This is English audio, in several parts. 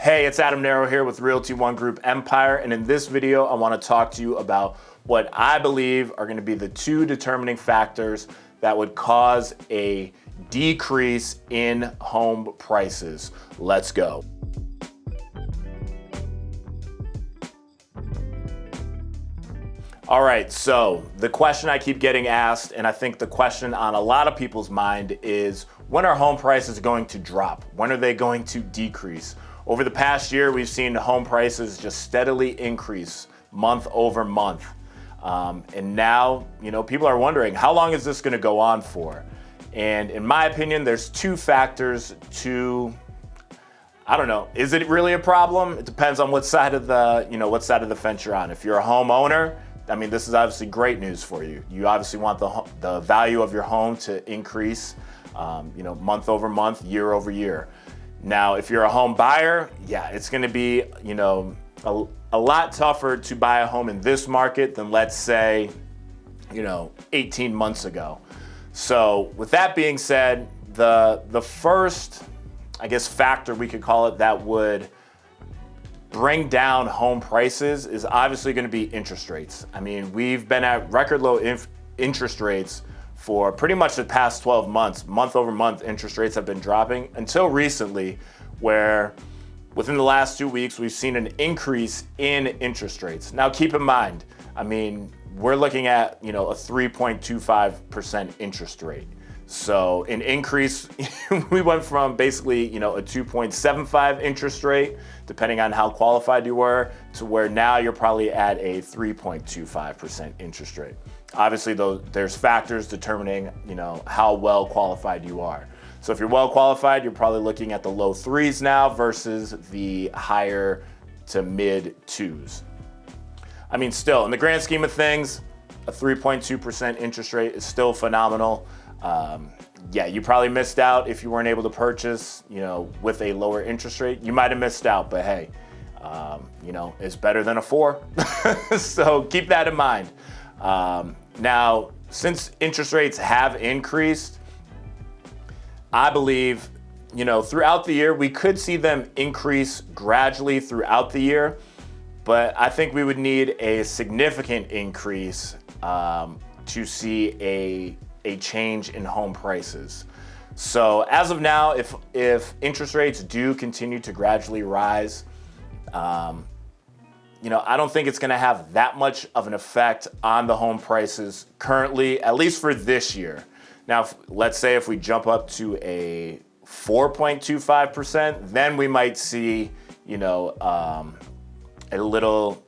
Hey, it's Adam Narreau here with Realty One Group Empire, and in this video, I want to talk to you about what I believe are going to be the two determining factors that would cause a decrease in home prices. Let's go. All right, so the question I keep getting asked, and I think the question on a lot of people's mind is, when are home prices going to drop? When are they going to decrease? Over the past year, we've seen home prices just steadily increase month over month. And now, people are wondering, how long is this going to go on for? And in my opinion, there's two factors I don't know, is it really a problem? It depends on what side of the fence you're on. If you're a homeowner, I mean, this is obviously great news for you. You obviously want the value of your home to increase, month over month, year over year. Now, if you're a home buyer, yeah, it's going to be, a lot tougher to buy a home in this market than, let's say, 18 months ago. So with that being said, the first, I guess, factor we could call it that would bring down home prices is obviously going to be interest rates. I mean, we've been at record low interest rates for pretty much the past 12 months. Month over month, interest rates have been dropping until recently, where within the last 2 weeks, we've seen an increase in interest rates. Now, keep in mind, I mean, we're looking at, a 3.25% interest rate. So an increase, we went from basically, a 2.75 interest rate, depending on how qualified you were, to where now you're probably at a 3.25% interest rate. Obviously, there's factors determining, how well qualified you are. So if you're well qualified, you're probably looking at the low threes now versus the higher to mid twos. I mean, still, in the grand scheme of things, a 3.2% interest rate is still phenomenal. Yeah, you probably missed out if you weren't able to purchase, with a lower interest rate. You might have missed out, but hey, it's better than a 4. So keep that in mind. Now, since interest rates have increased, I believe, throughout the year, we could see them increase gradually throughout the year, but I think we would need a significant increase to see a change in home prices. So as of now, if interest rates do continue to gradually rise, I don't think it's going to have that much of an effect on the home prices currently, at least for this year. Now, let's say if we jump up to a 4.25%, then we might see, a little,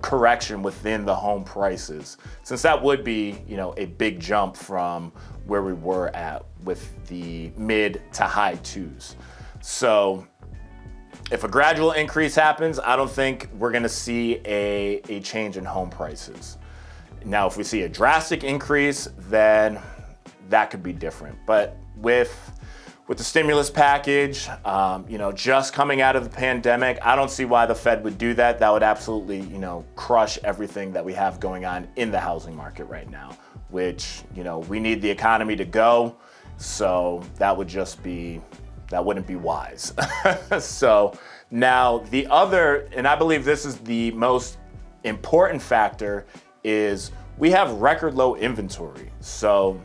correction within the home prices, since that would be, a big jump from where we were at with the mid to high twos. So if a gradual increase happens, I don't think we're going to see a change in home prices. Now, if we see a drastic increase, then that could be different. But with the stimulus package, just coming out of the pandemic, I don't see why the Fed would do that. That would absolutely, crush everything that we have going on in the housing market right now, which, we need the economy to go. So that wouldn't be wise. So now the other, and I believe this is the most important factor, is we have record low inventory. So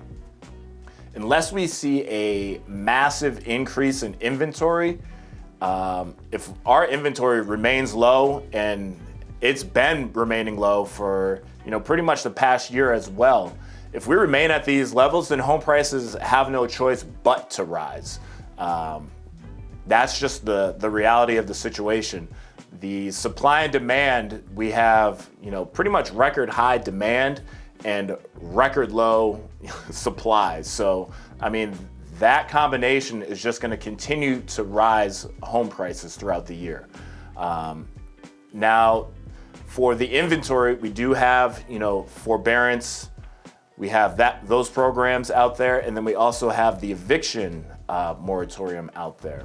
unless we see a massive increase in inventory, if our inventory remains low, and it's been remaining low for, pretty much the past year as well, if we remain at these levels, then home prices have no choice but to rise. That's just the reality of the situation. The supply and demand, we have, pretty much record high demand and record low supplies. So, I mean, that combination is just going to continue to rise home prices throughout the year. Now, for the inventory, we do have, forbearance. We have those programs out there, and then we also have the eviction moratorium out there.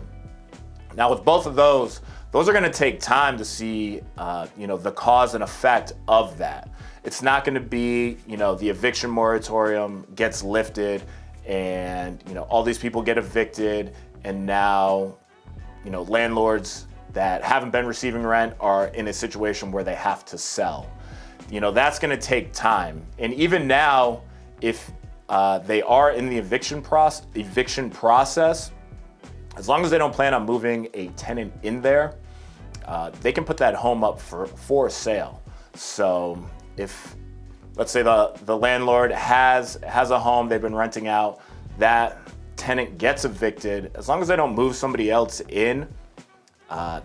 Now, with both of those are going to take time to see, the cause and effect of that. It's not going to be, the eviction moratorium gets lifted and, all these people get evicted, and now, landlords that haven't been receiving rent are in a situation where they have to sell. That's going to take time. And even now, if they are in the eviction process, as long as they don't plan on moving a tenant in there, they can put that home up for sale. So if, let's say the landlord has a home they've been renting out, that tenant gets evicted, as long as they don't move somebody else in,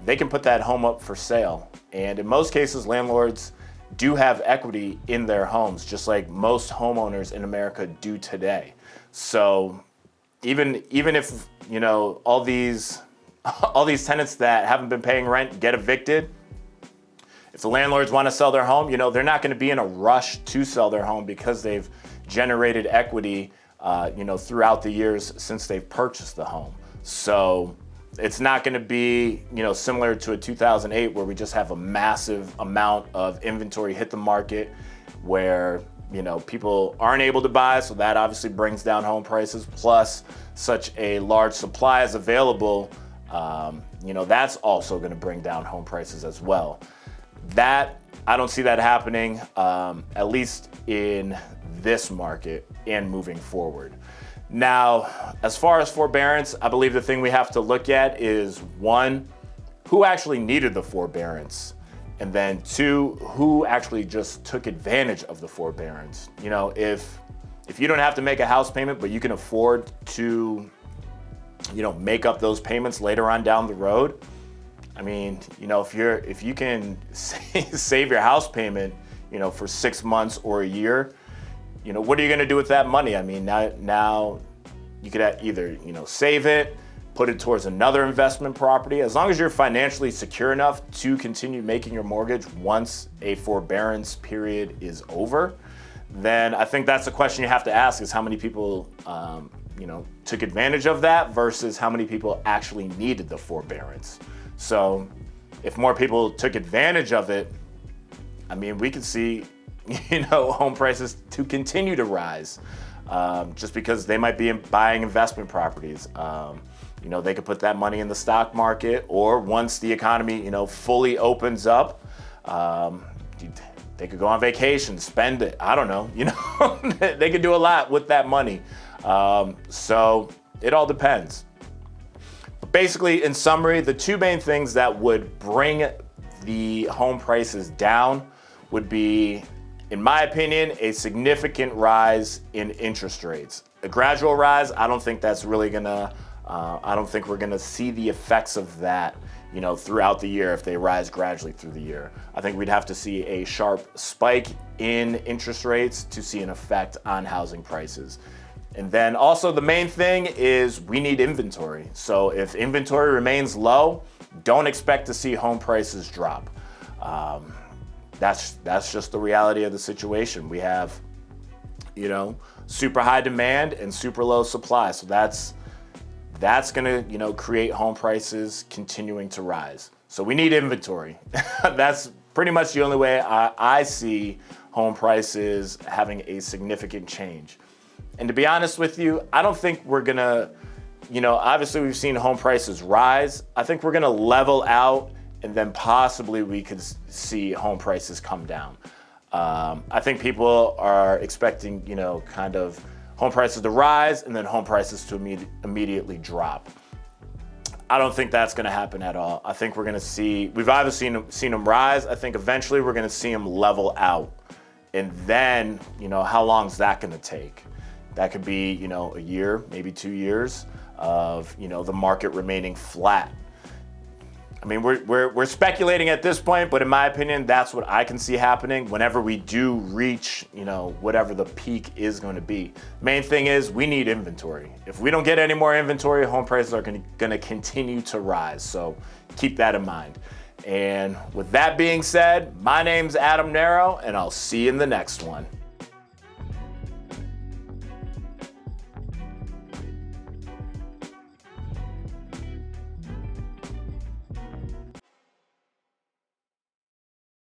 they can put that home up for sale. And in most cases, landlords do have equity in their homes, just like most homeowners in America do today. So even if all these tenants that haven't been paying rent get evicted, if the landlords want to sell their home, they're not going to be in a rush to sell their home because they've generated equity throughout the years since they've purchased the home. So it's not going to be, similar to a 2008 where we just have a massive amount of inventory hit the market where, people aren't able to buy. So that obviously brings down home prices, plus such a large supply is available. That's also going to bring down home prices as well. That, I don't see that happening, at least in this market and moving forward. Now, as far as forbearance, I believe the thing we have to look at is, one, who actually needed the forbearance? And then two, who actually just took advantage of the forbearance? If you don't have to make a house payment, but you can afford to, make up those payments later on down the road. I mean, if you can save your house payment, for 6 months or a year, what are you going to do with that money? I mean, now you could either, save it, put it towards another investment property. As long as you're financially secure enough to continue making your mortgage once a forbearance period is over, then I think that's the question you have to ask, is how many people, took advantage of that versus how many people actually needed the forbearance. So if more people took advantage of it, I mean, we could see, home prices to continue to rise, just because they might be buying investment properties. They could put that money in the stock market, or once the economy, fully opens up, they could go on vacation, spend it. I don't know, they could do a lot with that money. So it all depends. But basically, in summary, the two main things that would bring the home prices down would be, in my opinion, a significant rise in interest rates. A gradual rise, I don't think that's really I don't think we're gonna see the effects of that, throughout the year if they rise gradually through the year. I think we'd have to see a sharp spike in interest rates to see an effect on housing prices. And then also the main thing is we need inventory. So if inventory remains low, don't expect to see home prices drop. That's just the reality of the situation. We have, super high demand and super low supply. So that's gonna, create home prices continuing to rise. So we need inventory. That's pretty much the only way I see home prices having a significant change. And to be honest with you, I don't think we're gonna, obviously we've seen home prices rise. I think we're gonna level out, and then possibly we could see home prices come down. I think people are expecting, kind of home prices to rise and then home prices to immediately drop. I don't think that's gonna happen at all. I think we're gonna see, we've obviously seen them rise. I think eventually we're gonna see them level out. And then, how long is that gonna take? That could be, a year, maybe 2 years of, the market remaining flat. I mean, we're speculating at this point, but in my opinion, that's what I can see happening whenever we do reach, whatever the peak is going to be. Main thing is we need inventory. If we don't get any more inventory, home prices are going to continue to rise. So keep that in mind. And with that being said, my name's Adam Narreau, and I'll see you in the next one.